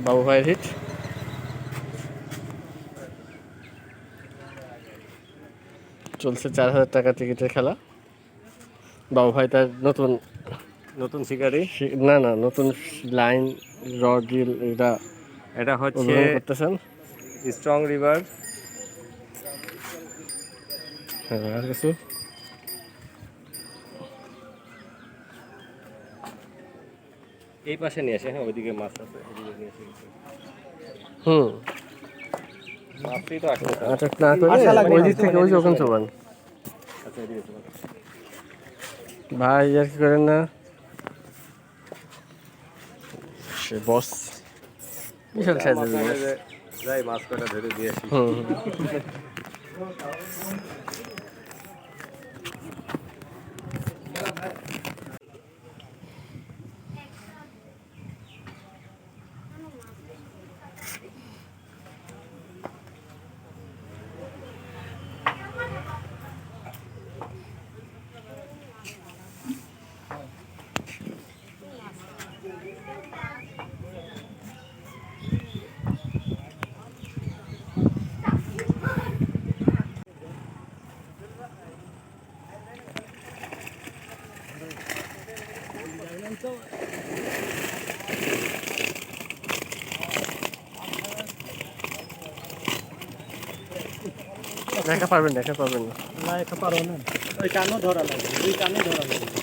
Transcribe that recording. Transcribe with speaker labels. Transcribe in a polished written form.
Speaker 1: বাবু ভাইয়ের হিট চলছে 4,000 টাকা টিকিটের খেলা। বাবু ভাই তার নতুন
Speaker 2: নতুন শিকারি,
Speaker 1: না না নতুন লাইন রডিল এটা
Speaker 2: এটা হচ্ছে
Speaker 1: উদ্বোধন করতেছেন।
Speaker 2: Strong river.
Speaker 1: হ্যাঁ আর কিছু
Speaker 2: এই পাশে নিয়ে আসে, হ্যাঁ ওইদিকে মাছ আছে, ওইদিকে নিয়ে এসে মাছই তো আসছে।
Speaker 1: আটক না করে ওই দিক থেকে ওই যে ওখানে চলবেন
Speaker 2: আচ্ছা এদিকে চলো।
Speaker 1: ভাই আর কি করেন না সে বস বিশাল সাইজের বস।
Speaker 2: যাই মাছ কটা ধরে দিয়ে আসি।
Speaker 1: দেখা পারবেন না
Speaker 3: না, এটা পারো না। ওই কানও ধরা লাগবে, দুই কানে ধরা লাগবে।